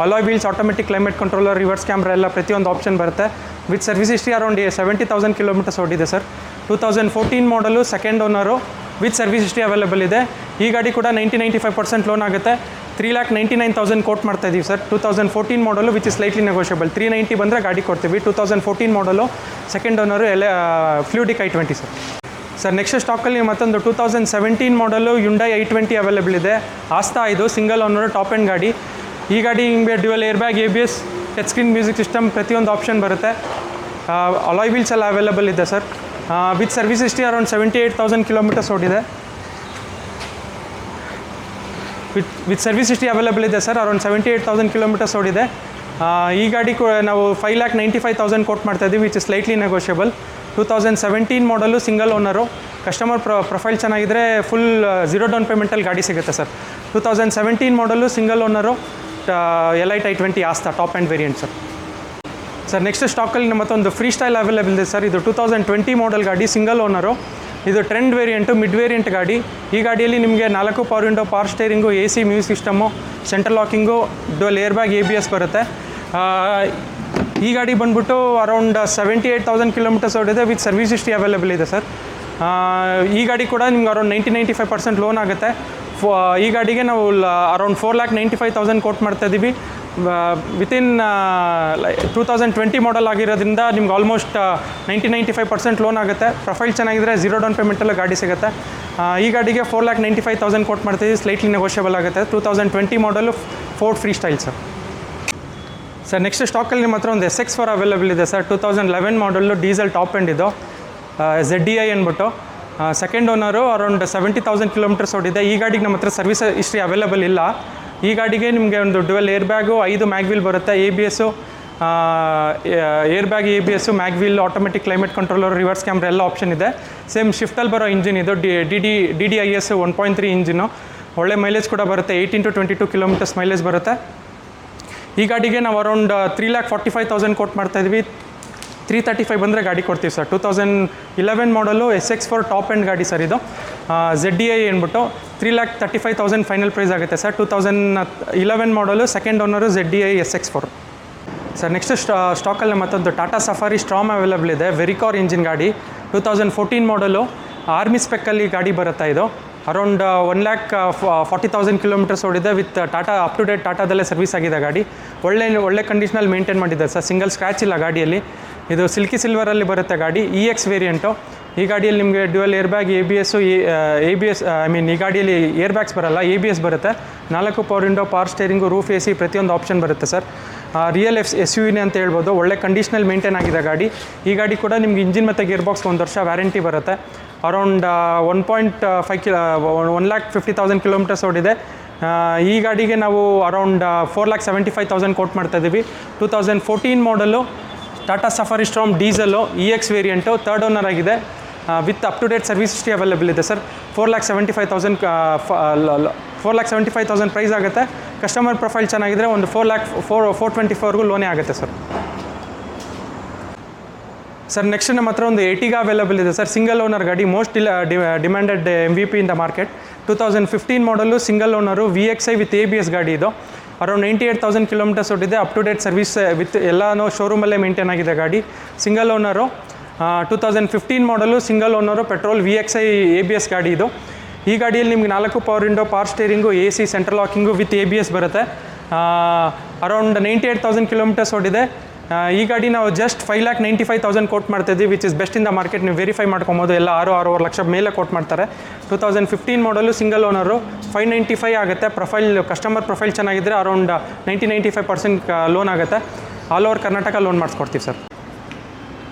alloy wheels, automatic climate controller, reverse camera ಎಲ್ಲ ಪ್ರತಿಯೊಂದು ಆಪ್ಷನ್ ಬರುತ್ತೆ. With service history around 70,000 kilometres ಓಡಿದೆ sir. 2014 model, second owner, with service history available ಇದೆ. ಈ ಗಾಡಿ ಕೂಡ 90-95% ಲೋನ್ ಆಗುತ್ತೆ. 3,99,000 ಕೋಟ್ ಮಾಡ್ತಾ ಇದ್ದೀವಿ ಸರ್. 2014 ಮಾಡಲು, ವಿಚ್ ಇಸ್ ಸ್ಲೈಟ್ಲಿ ನೆಗೋಷಿಯಬಲ್. 390 ಬಂದರೆ ಗಾಡಿ ಕೊಡ್ತೀವಿ. 2014 model, second owner, fluidic i20 ಸರ್. ನೆಕ್ಸ್ಟ್ ಸ್ಟಾಕಲ್ಲಿ ಮತ್ತೊಂದು 2017 ಮಾಡಲು Hyundai i20 ಅವೈಲೇಬಲ್ ಇದೆ. ಆಸ್ತಾ ಇದು, ಸಿಂಗಲ್ ಓನರು, ಟಾಪ್ ಎಂಡ್ ಗಾಡಿ. ಈ ಗಾಡಿ ನಿಮಗೆ dual air bag, ABS, touch screen music system, ಪ್ರತಿಯೊಂದು ಆಪ್ಷನ್ ಬರುತ್ತೆ. ಅಲಾಯ್ ವೀಲ್ಸ್ ಎಲ್ಲ ಅವೈಲೇಬಲ್ ಇದೆ sir. With service history around 78,000 kilometres ಓಡಿದೆ. ವಿತ್ ಸರ್ವಿಸ್ ಹಿಸ್ಟ್ರಿ ಅವೈಲೇಬಲ್ ಇದೆ ಸರ್. ಅರೌಂಡ್ 78,000 ಕಿಲೋಮೀಟರ್ಸ್ ಓಡಿದೆ. ಈ ಗಾಡಿ ನಾವು 5,95,000 ಕೋಟ್ ಮಾಡ್ತಾ ಇದ್ದೀವಿ, which is slightly negotiable. 2017 model single owner. Customer profile ಚೆನ್ನಾಗಿದ್ದರೆ ಫುಲ್ 0 ಡೌನ್ ಪೇಮೆಂಟಲ್ಲಿ ಗಾಡಿ ಸಿಗುತ್ತೆ sir. 2017 model single owner, Elite i20 Asta top end variant sir. Sir next ಸ್ಟಾಕಲ್ಲಿ ಮತ್ತೊಂದು ಫ್ರೀ ಸ್ಟೈಲ್ ಅವೈಲೇಬಲ್ ಇದೆ ಸರ್. ಇದು 2020 ಮಾಡಲ್ ಗಾಡಿ, ಸಿಂಗಲ್ ಓನರು. ಇದು ಟ್ರೆಂಡ್ ವೇರಿಯಂಟು, ಮಿಡ್ ವೇರಿಯಂಟ್ ಗಾಡಿ. ಈ ಗಾಡಿಯಲ್ಲಿ ನಿಮಗೆ 4 power window, power steering, AC music system, central locking, dual air bag, ABS ಬರುತ್ತೆ. ಈ ಗಾಡಿ ಬಂದ್ಬಿಟ್ಟು ಅರೌಂಡ್ 78,000 ಕಿಲೋಮೀಟರ್ಸ್ ಓಡಿದೆ, ವಿತ್ ಸರ್ವಿಸ್ ಹಿಸ್ಟ್ರಿ ಅವೈಲೇಬಲ್ ಇದೆ ಸರ್. ಈ ಗಾಡಿ ಕೂಡ ನಿಮ್ಗೆ ಅರೌಂಡ್ 90-95% ಲೋನ್ ಆಗುತ್ತೆ. ಈ ಗಾಡಿಗೆ ನಾವು ಅರೌಂಡ್ 4,95,000 ಕೋಟ್ ಮಾಡ್ತಾಯಿದ್ದೀವಿ. ವಿತಿನ್ 2020 ಮಾಡಲ್ ಆಗಿರೋದ್ರಿಂದ ನಿಮ್ಗೆ ಆಲ್ಮೋಸ್ಟ್ 90-95% ಲೋನ್ ಆಗುತ್ತೆ. ಪ್ರೊಫೈಲ್ ಚೆನ್ನಾಗಿದ್ದರೆ 0 ಡೌನ್ ಪೇಮೆಂಟಲ್ಲೂ ಗಾಡಿ ಸಿಗುತ್ತೆ. ಈ ಗಾಡಿಗೆ 4,95,000 ಕೋಟ್ ಮಾಡ್ತಿದ್ದೀವಿ, ಸ್ಲೈಟ್ಲಿ ನೆಗೋಷಿಯಬಲ್ ಆಗುತ್ತೆ. 2020 model Ford freestyle sir. Sir next ಸ್ಟಾಕಲ್ಲಿ ನಿಮ್ಮ ಹತ್ರ ಒಂದು SX4 ಅವೈಲೇಬಲ್ ಇದೆ sir. 2011 model, diesel top end ಇದು, ZDI ಅಂದ್ಬಿಟ್ಟು. ಸೆಕೆಂಡ್ ಓನರು, ಅರೌಂಡ್ 70,000 ಕಿಲೋಮೀಟರ್ಸ್ ಓಡಿದೆ. ಈ ಗಾಡಿಗೆ ನಮ್ಮ ಹತ್ರ ಸರ್ವಿಸ್ ಹಿಸ್ಟ್ರಿ ಅವೈಲೇಬಲ್ ಇಲ್ಲ. ಈ ಗಾಡಿಗೆ ನಿಮಗೆ ಒಂದು ಡ್ಯುಯಲ್ ಏರ್ ಬ್ಯಾಗು, 5 ಮ್ಯಾಗ್ವೀಲ್ ಬರುತ್ತೆ, ABS, air bag, ABS, mag wheel, automatic climate controller, reverse camera ಎಲ್ಲ ಆಪ್ಷನ್ ಇದೆ. ಸೇಮ್ ಶಿಫ್ಟಲ್ಲಿ ಬರೋ ಇಂಜಿನ್ ಇದು, DDIS 1.3 ಇಂಜಿನು. ಒಳ್ಳೆ ಮೈಲೇಜ್ ಕೂಡ ಬರುತ್ತೆ, 18-22 ಕಿಲೋಮೀಟರ್ಸ್ ಮೈಲೇಜ್ ಬರುತ್ತೆ. ಈ ಗಾಡಿಗೆ ನಾವು ಅರೌಂಡ್ 3,45,000 ಕೋಟ್ ಮಾಡ್ತಾಯಿದ್ವಿ. 335 ಬಂದರೆ ಗಾಡಿ ಕೊಡ್ತೀವಿ ಸರ್. 2011 ಮಾಡಲು SX4 ಟಾಪ್ ಎಂಡ್ ಗಾಡಿ ಸರ್. ಇದು ZDI ಅಂದ್ಬಿಟ್ಟು 3,35,000 ಫೈನಲ್ ಪ್ರೈಸ್ ಆಗುತ್ತೆ sir. 2011 model, second owner, ZDI SX4 sir. Next ಸ್ಟಾಕಲ್ಲಿ ಮತ್ತೊಂದು ಟಾಟಾ ಸಫಾರಿ ಸ್ಟ್ರಾಮ್ ಅವೈಲೇಬಲ್ ಇದೆ, ವೆರಿಕಾರ್ ಇಂಜಿನ್ ಗಾಡಿ. 2014 ಮಾಡಲು, ಆರ್ಮಿ ಸ್ಪೆಕ್ಕಲ್ಲಿ ಗಾಡಿ ಬರುತ್ತೆ. ಇದು ಅರೌಂಡ್ 1,40,000 ಕಿಲೋಮೀಟರ್ಸ್ ಓಡಿದೆ, with Tata up to date ಟಾಟಾದಲ್ಲೇ ಸರ್ವಿಸ್ ಆಗಿದೆ ಗಾಡಿ. ಒಳ್ಳೆ ಕಂಡೀಷನಲ್ಲಿ ಮೇಂಟೈನ್ ಮಾಡಿದ್ದಾರೆ ಸರ್. ಸಿಂಗಲ್ ಸ್ಕ್ರ್ಯಾಚ್ ಇಲ್ಲ ಗಾಡಿಯಲ್ಲಿ. ಇದು ಸಿಲ್ಕಿ ಸಿಲ್ವರಲ್ಲಿ ಬರುತ್ತೆ ಗಾಡಿ, EX ವೇರಿಯಂಟು. ಈ ಗಾಡಿಯಲ್ಲಿ ನಿಮಗೆ ಡ್ಯುಯಲ್ ಏರ್ ಬ್ಯಾಗ್, ABS, ಈ ಗಾಡಿಯಲ್ಲಿ ಏರ್ ಬ್ಯಾಗ್ಸ್ ಬರಲ್ಲ, ABS ಬರುತ್ತೆ. 4 power window, power steering, roof AC ಪ್ರತಿಯೊಂದು ಆಪ್ಷನ್ ಬರುತ್ತೆ ಸರ್. ರಿಯಲ್ SUV ಅಂತ ಹೇಳ್ಬೋದು. ಒಳ್ಳೆ ಕಂಡೀಷನಲ್ಲಿ ಮೇಂಟೈನ್ ಆಗಿದೆ ಗಾಡಿ. ಈ ಗಾಡಿ ಕೂಡ ನಿಮ್ಗೆ ಇಂಜಿನ್ ಮತ್ತು ಗೇರ್ ಬಾಕ್ಸ್ 1 ವರ್ಷ ವ್ಯಾರಂಟಿ ಬರುತ್ತೆ. ಅರೌಂಡ್ 1,50,000 ಕಿಲೋಮೀಟರ್ಸ್ ಓಡಿದೆ. ಈ ಗಾಡಿಗೆ ನಾವು ಅರೌಂಡ್ 4,75,000 ಕೋಟ್ ಮಾಡ್ತಾಯಿದ್ದೀವಿ. 2014 model, Tata Safari Storm diesel, EX variant, third owner ಆಗಿದೆ, with up to date service history available ಇದೆ ಸರ್. 4,75,000 ಪ್ರೈಸ್ ಆಗುತ್ತೆ. ಕಸ್ಟಮರ್ ಪ್ರೊಫೈಲ್ ಚೆನ್ನಾಗಿದ್ದರೆ ಒಂದು 4,424ಗೂ ಲೋನೇ ಆಗುತ್ತೆ ಸರ್. ಸರ್ ನೆಕ್ಸ್ಟ್ ನಮ್ಮ ಹತ್ರ ಒಂದು Ertiga ಅವೈಲೇಬಲ್ ಇದೆ ಸರ್. ಸಿಂಗಲ್ ಓನರ್ ಗಾಡಿ, most demanded MVP in the market. 2015 model, single owner, VXI with ABS ಗಾಡಿ. ಇದು ಅರೌಂಡ್ 98,000 ಕಿಲೋಮೀಟರ್ಸ್ ಓಡಿದೆ, up to date service with ಎಲ್ಲನೂ ಶೋರೂಮಲ್ಲೇ ಮೇಂಟೈನ್ ಆಗಿದೆ ಗಾಡಿ. Single owner, 2015 model, single owner, petrol, VXI ABS ಗಾಡಿ. ಇದು ಈ ಗಾಡಿಯಲ್ಲಿ ನಿಮ್ಗೆ 4 power window, power steering, AC, central locking with ABS ಬರುತ್ತೆ. ಅರೌಂಡ್ 98,000 ಕಿಲೋಮೀಟರ್ಸ್ ಓಡಿದೆ. ಈ ಗಾಡಿ ನಾವು ಜಸ್ಟ್ 5,95,000 ಕೋಟ್ ಮಾಡ್ತಾಯಿದ್ದೀವಿ, which is best in the market. ನೀವು ವೆರಿಫೈ ಮಾಡ್ಕೊಬೋದು, ಎಲ್ಲ 6-6.5 ಲಕ್ಷ ಮೇಲೆ ಕೋಟ್ ಮಾಡ್ತಾರೆ. 2015 ಮಾಡಲು, ಸಿಂಗಲ್ ಓನರು, 595 ಆಗುತ್ತೆ. ಕಸ್ಟಮರ್ ಪ್ರೊಫೈಲ್ ಚೆನ್ನಾಗಿದ್ದರೆ ಅರೌಂಡ್ 90-95% ಲೋನ್ ಆಗುತ್ತೆ. ಆಲ್ ಓವರ್ ಕರ್ನಾಟಕ ಲೋನ್ ಮಾಡಿಸ್ಕೊಡ್ತೀವಿ ಸರ್.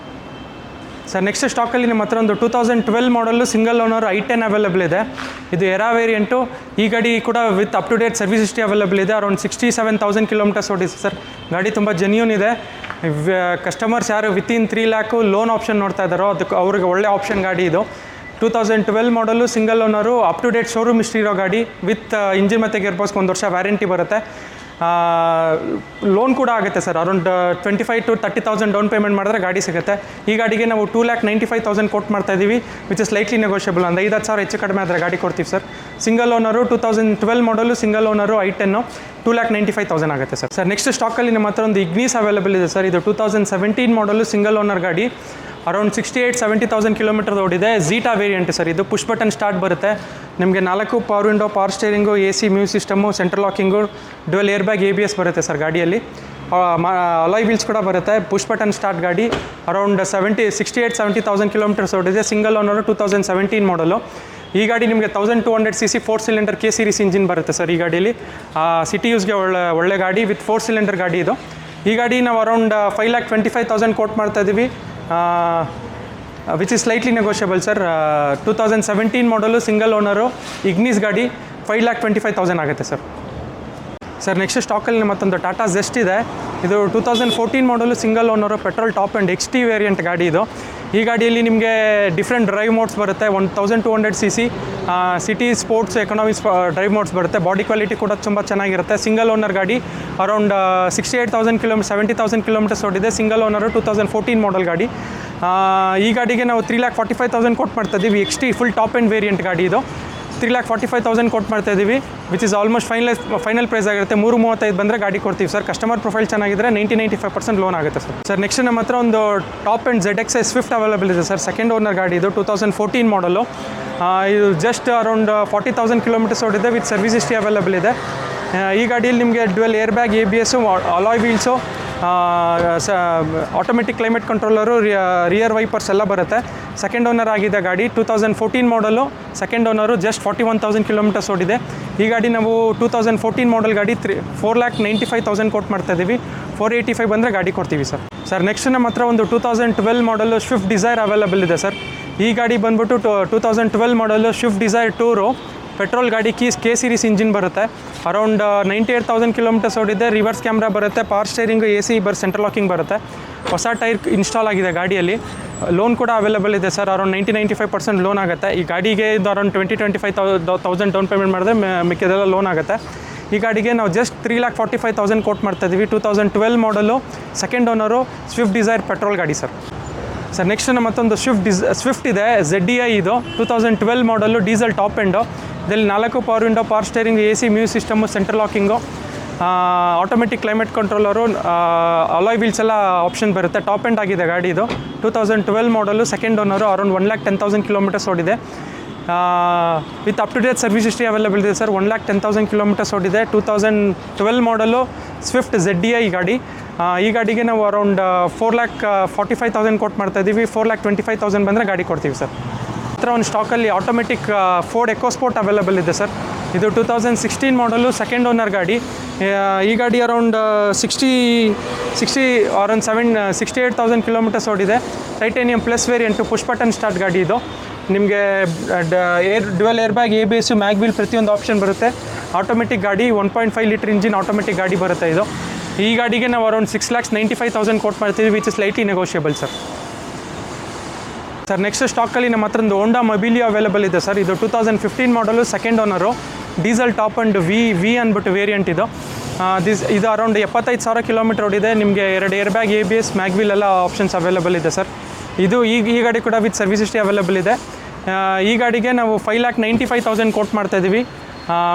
ಸರ್ ನೆಕ್ಸ್ಟ್ ಸ್ಟಾಕಲ್ಲಿ ನಿಮ್ಮ ಹತ್ರ ಒಂದು 2012 model, single owner, i10 available ಇದೆ. ಇದು ಎರಾ ವೇರಿಯಂಟು. ಈ ಗಾಡಿ ಕೂಡ with up to date service history available ಇದೆ. ಅರೌಂಡ್ 67,000 ಕಿಲೋಮೀಟರ್ಸ್ ಓಡಿದೆ ಸರ್. ಗಾಡಿ ತುಂಬ ಜೆನ್ಯೂನ್ ಇದೆ. ಕಸ್ಟಮರ್ಸ್ ಯಾರು ವಿತಿನ್ 3 ಲ್ಯಾಕು ಲೋನ್ ಆಪ್ಷನ್ ನೋಡ್ತಾ ಇದ್ದಾರೋ ಅವ್ರಿಗೆ ಒಳ್ಳೆ ಆಪ್ಷನ್ ಗಾಡಿ ಇದು. 2012 model, single owner, up to date showroom history ಇರೋ ಗಾಡಿ, ವಿತ್ ಇಂಜಿನ್ ಮತ್ತು ಗೇರ್ ಬಾಕ್ಸ್ಗೆ 1 ವರ್ಷ ವ್ಯಾರಂಟಿ ಬರುತ್ತೆ. ಲೋನ್ ಕೂಡ ಆಗುತ್ತೆ ಸರ್. ಅರೌಂಡ್ 25,000-30,000 ಡೌನ್ ಪೇಮೆಂಟ್ ಮಾಡಿದ್ರೆ ಗಾಡಿ ಸಿಗುತ್ತೆ. ಈ ಗಾಡಿಗೆ ನಾವು 2,95,000 ಕೋಟ್ ಮಾಡ್ತಾಯಿದ್ದೀವಿ, ವಿಚ್ ಇಸ್ ಸ್ಲೈಟ್ಲಿ ನೆಗೋಷಿಯಬಲ್. ಒಂದು 5,000 ಹೆಚ್ಚು ಕಡಿಮೆ ಆದರೆ ಗಾಡಿ ಕೊಡ್ತೀವಿ sir. Single owner, 2012 model, single owner, i10, 2,95,000 ಆಗುತ್ತೆ ಸರ್. ನೆಕ್ಸ್ಟ್ ಸ್ಟಾಕಲ್ಲಿ ನಮ್ಮ ಹತ್ರ ಒಂದು Ignis ಅವೈಲೇಬಲ್ ಇದೆ ಸರ್. ಇದು 2017 ಮಾಡಲು, ಸಿಂಗಲ್ ಓನರ್ ಗಾಡಿ. ಅರೌಂಡ್ 68,000-70,000 ಕಿಲೋಮೀಟರ್ ಓಡಿದೆ. Zeta variant sir. ಇದು ಪುಷ್ ಬಟನ್ ಸ್ಟಾರ್ಟ್ ಬರುತ್ತೆ. ನಿಮಗೆ 4 power window, power steering, AC music system, central locking, dual air bag, ABS ಬರುತ್ತೆ ಸರ್ ಗಾಡಿಯಲ್ಲಿ. ಅಲಾಯ್ ವೀಲ್ಸ್ ಕೂಡ ಬರುತ್ತೆ. ಪುಷ್ ಬಟನ್ ಸ್ಟಾರ್ಟ್ ಗಾಡಿ. ಅರೌಂಡ್ 68,000-70,000 ಕಿಲೋಮೀಟರ್ಸ್ ಓಡಿದೆ. ಸಿಂಗಲ್ ಓನರು, 2017 ಮಾಡಲು. ಈ ಗಾಡಿ ನಿಮಗೆ 1200cc 4 cylinder K series engine ಬರುತ್ತೆ ಸರ್. ಈ ಗಾಡೀಲಿ ಸಿಟಿ ಯೂಸ್ಗೆ ಒಳ್ಳೆ ಗಾಡಿ, ವಿತ್ 4 ಸಿಲಿಂಡರ್ ಗಾಡಿ ಇದು. ಈ ಗಾಡಿ ನಾವು ಅರೌಂಡ್ 5,25,000 ಕೋಟ್ ಮಾಡ್ತಾಯಿದ್ದೀವಿ, which is slightly negotiable sir. 2017 model, single owner, Ignis ಗಾಡಿ. 5,25,000 ಆಗುತ್ತೆ ಸರ್. ಸರ್ ನೆಕ್ಸ್ಟ್ ಸ್ಟಾಕಲ್ಲಿ ಮತ್ತೊಂದು ಟಾಟಾ ಜೆಸ್ಟ್ ಇದೆ. ಇದು 2014 ಮಾಡಲು single owner petrol top and XT variant ಗಾಡಿ ಇದು. ಈ ಗಾಡಿಯಲ್ಲಿ ನಿಮಗೆ ಡಿಫ್ರೆಂಟ್ ಡ್ರೈವ್ ಮೋಡ್ಸ್ ಬರುತ್ತೆ. 1200 cc city sports economics drive modes ಬರುತ್ತೆ. ಬಾಡಿ ಕ್ವಾಲಿಟಿ ಕೂಡ ತುಂಬ ಚೆನ್ನಾಗಿರುತ್ತೆ. ಸಿಂಗಲ್ ಓನರ್ ಗಾಡಿ ಅರೌಂಡ್ 68,000 ಕಿಲೋಮೀಟರ್ 70,000 ಕಿಲೋಮೀಟರ್ಸ್ ಓಡಿದೆ. ಸಿಂಗಲ್ ಓನರು 2014 ಮಾಡಲ್ ಗಾಡಿ. ಈ ಗಾಡಿಗೆ ನಾವು 3,45,000 ಕೊಟ್ಟು ಮಾಡ್ತಾಯಿದ್ದೀವಿ. XT full top end variant ಗಾಡಿ ಇದು. 3,45,000 ಕೊಟ್ಟು ಮಾಡ್ತಾ ಇದ್ದೀವಿ, which is almost final price ಆಗಿರುತ್ತೆ. 335 ಬಂದರೆ ಗಾಡಿ ಕೊಡ್ತೀವಿ ಸರ್. ಕಸ್ಟಮರ್ ಪ್ರೊಫೈಲ್ ಚೆನ್ನಾಗಿದ್ರೆ 90-95% ಲೋನ್ ಆಗುತ್ತೆ ಸರ್. ಸರ್ ನೆಕ್ಸ್ಟ್ ನಮ್ಮ ಹತ್ರ ಒಂದು top and ZXi Swift available ಇದೆ ಸರ್. ಸೆಕೆಂಡ್ ಓನರ್ ಗಾಡಿ ಇದು 2014 ಮಾಡಲು. ಇದು ಜಸ್ಟ್ ಅರೌಂಡ್ 40,000 ಕಿಲೋಮೀಟರ್ಸ್ ಓಡಿದೆ. ವಿತ್ ಸರ್ವಿಸ್ ಹಿಸ್ಟ್ರಿ ಅವೈಲೇಬಲ್ ಇದೆ. ಈ ಗಾಡಿಯಲ್ಲಿ ನಿಮಗೆ dual air bag, ABS, alloy wheels, automatic climate controller, rear wipers ಎಲ್ಲ ಬರುತ್ತೆ. ಸೆಕೆಂಡ್ ಓನರ್ ಆಗಿದೆ ಗಾಡಿ. 2014 model. Second owner just 41,000 kilometres ಓಡಿದೆ. ಈ ಗಾಡಿ ನಾವು 2014 ಮಾಡಲ್ ಗಾಡಿ 4,95,000 ಕೊಟ್ಟು ಮಾಡ್ತಾಯಿದ್ದೀವಿ. 485 ಬಂದರೆ ಗಾಡಿ ಕೊಡ್ತೀವಿ ಸರ್. ಸರ್ ನೆಕ್ಸ್ಟ್ ನಮ್ಮ ಹತ್ರ ಒಂದು 2012 ಮಾಡಲು ಸ್ವಿಫ್ಟ್ ಡಿಸೈರ್ ಅವೈಲೇಬಲ್ ಇದೆ ಸರ್. ಈ ಗಾಡಿ ಬಂದ್ಬಿಟ್ಟು 2012 ಮಾಡಲು ಸ್ವಿಫ್ಟ್ ಡಿಸೈರ್ ಟೂರು ಪೆಟ್ರೋಲ್ ಗಾಡಿ. K ಸೀರೀಸ್ ಇಂಜಿನ್ ಬರುತ್ತೆ. ಅರೌಂಡ್ 98,000 ಕಿಲೋಮೀಟರ್ಸ್ ಓಡಿದೆ. ರಿವರ್ಸ್ ಕ್ಯಾಮ್ರಾ ಬರುತ್ತೆ. Power steering, AC central locking ಬರುತ್ತೆ. ಹೊಸ ಟೈರ್ ಇನ್ಸ್ಟಾಲ್ ಆಗಿದೆ ಗಾಡಿಯಲ್ಲಿ. ಲೋನ್ ಕೂಡ ಅವೈಲೇಬಲ್ ಇದೆ ಸರ್. ಅರೌಂಡ್ 90-95% ಲೋನ್ ಆಗುತ್ತೆ. ಈ ಗಾಡಿಗೆ ಇದು ಅರೌಂಡ್ 20-25,000 ಡೌನ್ ಪೇಮೆಂಟ್ ಮಾಡಿದ್ರೆ ಮಿಕ್ಕಿದೆಲ್ಲ ಲೋನ್ ಆಗುತ್ತೆ. ಈ ಗಾಡಿಗೆ ನಾವು ಜಸ್ಟ್ 3,45,000 ಕೊಟ್ಟು ಮಾಡ್ತಾಯಿದ್ದೀವಿ. 2012 model. Second owner Swift Dzire petrol ಗಾಡಿ ಸರ್. ಸರ್ ನೆಕ್ಸ್ಟ್ ನಮ್ಮ ಮತ್ತೊಂದು ಸ್ವಿಫ್ಟ್ ಇದೆ. ZDI ಇದು 2012 ಮಾಡಲು ಡೀಸೆಲ್ ಟಾಪ್ ಎಂಡು. ಇದರಲ್ಲಿ 4 power window, power steering, AC music system, central locking, automatic climate controller, alloy wheels ಎಲ್ಲ ಆಪ್ಷನ್ ಬರುತ್ತೆ. ಟಾಪ್ ಎಂಡ್ ಆಗಿದೆ ಗಾಡಿ ಇದು. 2012 model. Second owner. Around 1,10,000 kilometres ಓಡಿದೆ. With up to date service history available ಇದೆ ಸರ್. 1,10,000 ಕಿಲೋಮೀಟರ್ಸ್ ಓಡಿದೆ. 2012 ಮಾಡಲು ಸ್ವಿಫ್ಟ್ ZDI ಗಾಡಿ. ಈ ಗಾಡಿಗೆ ನಾವು ಅರೌಂಡ್ 4,45,000 ಕೊಟ್ಟು ಮಾಡ್ತಾಯಿದ್ದೀವಿ. 4,25,000 ಬಂದರೆ ಗಾಡಿ ಕೊಡ್ತೀವಿ ಸರ್. ಹತ್ರ ಒಂದು ಸ್ಟಾಕಲ್ಲಿ ಆಟೋಮೆಟಿಕ್ ಫೋರ್ಡ್ ಎಕೋಸ್ಪೋರ್ಟ್ ಅವೈಲೇಬಲ್ ಇದೆ ಸರ್. ಇದು 2016 ಮಾಡಲು. ಸೆಕೆಂಡ್ ಓನರ್ ಗಾಡಿ. ಈ ಗಾಡಿ ಅರೌಂಡ್ 68,000 ಕಿಲೋಮೀಟರ್ಸ್ ಓಡಿದೆ. Titanium plus variant, push button start ಗಾಡಿ ಇದು. ನಿಮಗೆ dual air bag, ABS, mag wheel ಪ್ರತಿಯೊಂದು ಆಪ್ಷನ್ ಬರುತ್ತೆ. ಆಟೋಮೆಟಿಕ್ ಗಾಡಿ. 1.5 ಲೀಟರ್ ಇಂಜಿನ್ ಆಟೋಮೆಟಿಕ್ ಗಾಡಿ ಬರುತ್ತೆ ಇದು. ಈ ಗಾಡಿಗೆ ನಾವು ಅರೌಂಡ್ 6,95,000 ಕೊಟ್ಟು ಮಾಡ್ತೀವಿ, which is slightly negotiable sir. Sir next ಸ್ಟಾಕಲ್ಲಿ ನಮ್ಮ ಹತ್ರ ಒಂದು ಹೋಂಡಾ ಮೊಬಿಲಿಯೋ ಅವೈಲೇಬಲ್ ಇದೆ ಸರ್. ಇದು 2015 model. Second owner. Diesel top end V ಅಂದ್ಬಿಟ್ಟು ವೇರಿಯಂಟ್ ಇದು. ಇದು ಅರೌಂಡ್ 75,000 ಕಿಲೋಮೀಟರ್ ಓಡಿದೆ. ನಿಮಗೆ 2 ಏರ್ ಬ್ಯಾಗ್, ABS, ಮ್ಯಾಗ್ವೀಲ್ ಎಲ್ಲ ಆಪ್ಷನ್ಸ್ ಅವೈಲೇಬಲ್ ಇದೆ ಸರ್. ಇದು ಈ ಗಾಡಿ ಕೂಡ ವಿತ್ ಸರ್ವಿಸ್ ಹಿಸ್ಟ್ರಿ ಅವೈಲೇಬಲ್ ಇದೆ. ಈ ಗಾಡಿಗೆ ನಾವು 5,95,000 ಕೊಟ್ಟು ಮಾಡ್ತಾಯಿದ್ದೀವಿ,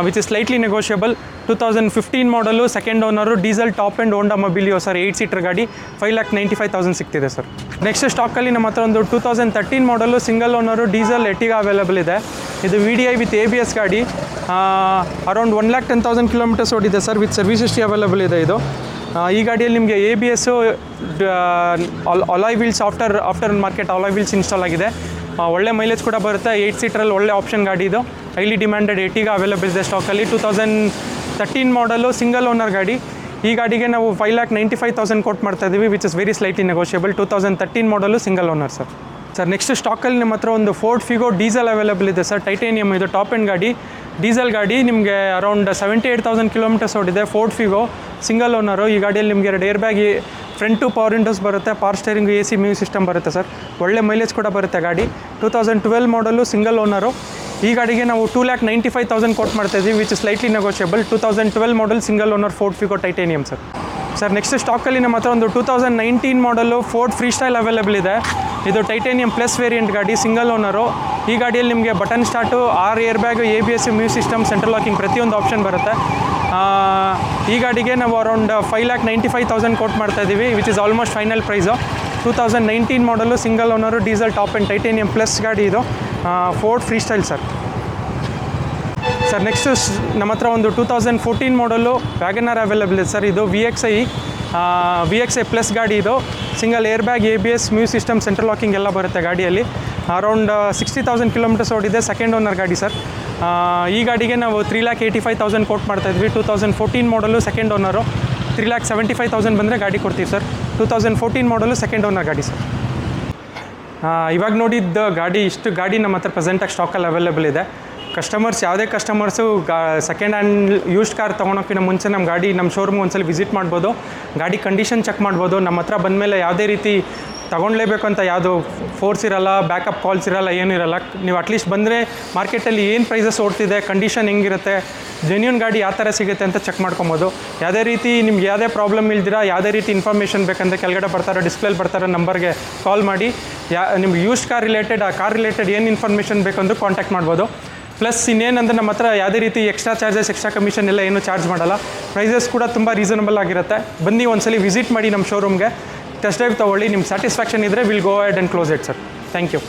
which is slightly negotiable. 2015 model. Second owner. Diesel top and Honda Mobilio sir. 8 seater ಗಾಡಿ. 5,95,000 ಸಿಗ್ತಿದೆ ಸರ್. ನೆಕ್ಸ್ಟ್ ಸ್ಟಾಕಲ್ಲಿ ನಮ್ಮ ಹತ್ರ ಒಂದು 2013 model single owner diesel ಎಟಿಗಾ available ಇದೆ. ಇದು VDI ವಿತ್ ABS ಗಾಡಿ. ಅರೌಂಡ್ 1,10,000 ಕಿಲೋಮೀಟರ್ಸ್ ಓಡಿದೆ sir. With service history available ಇದೆ ಇದು. ಈ ಗಾಡಿಯಲ್ಲಿ ನಿಮಗೆ ABS, alloy wheels, after market alloy wheels install ಆಗಿದೆ. ಒಳ್ಳೆ ಮೈಲೇಜ್ ಕೂಡ ಬರುತ್ತೆ. 8 ಸೀಟ್ರಲ್ಲಿ ಒಳ್ಳೆ ಆಪ್ಷನ್ ಗಾಡಿ ಇದು. ಹೈಲಿ ಡಿಮ್ಯಾಂಡೆಡ್ ಎಟಿಗಾ ಅವೈಲೇಬಲ್ ಇದೆ ಸ್ಟಾಕಲ್ಲಿ. 2013 ಮಾಡಲು. ಸಿಂಗಲ್ ಓನರ್ ಗಾಡಿ. ಈ ಗಾಡಿಗೆ ನಾವು 5,95,000 ಕೊಟ್ಟು ಮಾಡ್ತಾಯಿದ್ದೀವಿ, which is very slightly negotiable. 2013 model. Single owner sir. Sir next ಸ್ಟಾಕಲ್ಲಿ ನಮ್ಮ ಹತ್ರ ಒಂದು ಫೋರ್ಡ್ ಫಿಗೋ ಡೀಸೆಲ್ ಅವೈಲೇಬಲ್ ಇದೆ ಸರ್. ಟೈಟೇನಿಯಮ್ ಇದು ಟಾಪ್ ಎಂಡ್ ಗಾಡಿ. ಡೀಸೆಲ್ ಗಾಡಿ. ನಿಮಗೆ ಅರೌಂಡ್ 78,000 ಕಿಲೋಮೀಟರ್ಸ್ ಓಡಿದೆ. Ford Figo single owner. ಈ ಗಾಡಿಯಲ್ಲಿ ನಿಮಗೆ 2 air bag, front power windows ಬರುತ್ತೆ. Power steering, AC music system ಬರುತ್ತೆ ಸರ್. ಒಳ್ಳೆ ಮೈಲೇಜ್ ಕೂಡ ಬರುತ್ತೆ ಗಾಡಿ. 2012 ಮಾಡಲು. Single owner. ಈ ಗಾಡಿಗೆ ನಾವು 2,95,000 ಕೊಟ್ಟು ಮಾಡ್ತಾಯಿದ್ದೀವಿ, which is slightly negotiable. 2012 model. Single owner Ford Figo titanium sir. Sir next ಸ್ಟಾಕಲ್ಲಿ ನಮ್ಮ ಹತ್ರ ಒಂದು 2019 ಮಾಡಲು ಫೋರ್ಡ್ ಫ್ರೀ ಸ್ಟೈಲ್ ಅವೈಲೇಬಲ್ ಇದೆ. ಇದು ಟೈಟೇನಿಯಂ ಪ್ಲಸ್ ವೇರಿಯಂಟ್ ಗಾಡಿ. Single owner. ಈ ಗಾಡಿಯಲ್ಲಿ ನಿಮಗೆ button start, 6 air bag, ABS, music system, central locking ಪ್ರತಿಯೊಂದು ಆಪ್ಷನ್ ಬರುತ್ತೆ. ಈ ಗಾಡಿಗೆ ನಾವು ಅರೌಂಡ್ 5,95,000 ಕೊಟ್ಟು ಮಾಡ್ತಾಯಿದ್ದೀವಿ, which is almost final price. 2019 ಮಾಡಲು. Single owner. Diesel top and titanium plus ಗಾಡಿ ಇದು. Ford freestyle sir. Sir next ನಮ್ಮ ಹತ್ರ ಒಂದು 2014 ಮಾಡಲು ವ್ಯಾಗನರ್ ಅವೈಲೇಬಲ್ ಇದೆ ಸರ್. ಇದು VXI ಪ್ಲಸ್ ಗಾಡಿ ಇದು. Single air bag, ABS, music system, central locking ಎಲ್ಲ ಬರುತ್ತೆ ಗಾಡಿಯಲ್ಲಿ. ಅರೌಂಡ್ 60,000 ಕಿಲೋಮೀಟರ್ಸ್ ಓಡಿದೆ. ಸೆಕೆಂಡ್ ಓನರ್ ಗಾಡಿ ಸರ್. ಈ ಗಾಡಿಗೆ ನಾವು 3,85,000 ಕೊಟ್ಟು ಮಾಡ್ತಾಯಿದ್ವಿ. 2014 ಮಾಡಲು. Second owner. 3,75,000 ಬಂದರೆ ಗಾಡಿ ಕೊಡ್ತೀವಿ ಸರ್. 2014 ಮಾಡಲು. ಸೆಕೆಂಡ್ ಓನರ್ ಗಾಡಿ ಸರ್. ಇವಾಗ ನೋಡಿದ್ದ ಗಾಡಿ ಇಷ್ಟು ಗಾಡಿ ನಮ್ಮ ಹತ್ರ ಪ್ರೆಸೆಂಟಾಗಿ ಸ್ಟಾಕಲ್ಲಿ ಅವೈಲೇಬಲ್ ಇದೆ. ಕಸ್ಟಮರ್ಸ್ ಯಾವುದೇ customers second hand used car ತೊಗೊಳೋಕ್ಕಿಂತ ಮುಂಚೆ ನಮ್ಮ ಗಾಡಿ ನಮ್ಮ ಶೋರೂಮ್ಗೆ ಒಂದ್ಸಲ ವಿಸಿಟ್ ಮಾಡ್ಬೋದು, ಗಾಡಿ ಕಂಡೀಷನ್ ಚೆಕ್ ಮಾಡ್ಬೋದು. ನಮ್ಮ ಹತ್ರ ಬಂದಮೇಲೆ ಯಾವುದೇ ರೀತಿ ತೊಗೊಳ್ಲೇಬೇಕು ಅಂತ ಯಾವುದು ಫೋರ್ಸ್ ಇರಲ್ಲ, ಬ್ಯಾಕಪ್ ಕಾಲ್ಸ್ ಇರಲ್ಲ, ಏನೂ ಇರಲ್ಲ. ನೀವು ಅಟ್ಲೀಸ್ಟ್ ಬಂದರೆ ಮಾರ್ಕೆಟಲ್ಲಿ ಏನು ಪ್ರೈಸಸ್ ಓಡ್ತಿದೆ, ಕಂಡೀಷನ್ ಹೆಂಗಿರುತ್ತೆ, ಜೆನ್ಯೂನ್ ಗಾಡಿ ಯಾವ ಥರ ಸಿಗುತ್ತೆ ಅಂತ ಚೆಕ್ ಮಾಡ್ಕೊಬೋದು. ಯಾವುದೇ ರೀತಿ ನಿಮ್ಗೆ ಯಾವುದೇ ಪ್ರಾಬ್ಲಮ್ ಇಲ್ದಿರ, ಯಾವುದೇ ರೀತಿ ಇನ್ಫಾರ್ಮೇಷನ್ ಬೇಕಂದರೆ ಕೆಳಗಡೆ ಬರ್ತಾರೋ ಡಿಸ್ಪ್ಲೇಲಿ ಬರ್ತಾರೋ ನಂಬರ್ಗೆ ಕಾಲ್ ಮಾಡಿ ನಿಮ್ಗೆ ಯೂಸ್ಡ್ ಕಾರ್ ರಿಲೇಟೆಡ್, ಆ ಕಾರ್ ರಿಲೇಟೆಡ್ ಏನು ಇನ್ಫಾರ್ಮೇಷನ್ ಬೇಕಂದ್ರೂ ಕಾಂಟ್ಯಾಕ್ಟ್ ಮಾಡ್ಬೋದು. ಪ್ಲಸ್ ಇನ್ನೇನಂದ್ರೆ ನಮ್ಮ ಹತ್ರ ಯಾವುದೇ ರೀತಿ ಎಕ್ಸ್ಟ್ರಾ ಚಾರ್ಜಸ್, ಎಕ್ಸ್ಟ್ರಾ ಕಮಿಷನ್ ಎಲ್ಲ ಏನೂ ಚಾರ್ಜ್ ಮಾಡಲ್ಲ. ಪ್ರೈಸಸ್ ಕೂಡ ತುಂಬ ರೀಸನಬಲ್ ಆಗಿರುತ್ತೆ. ಬನ್ನಿ ಒಂದ್ಸಲಿ ವಿಸಿಟ್ ಮಾಡಿ ನಮ್ಮ ಶೋರೂಮ್ಗೆ, ಟೆಸ್ಟ್ ಡ್ರೈವ್ ತೊಗೊಳ್ಳಿ. ನಿಮ್ಮ ಸ್ಯಾಟಿಸ್ಫ್ಯಾಕ್ಷನ್ ಇದ್ದರೆ will go ahead and close it sir. Thank you.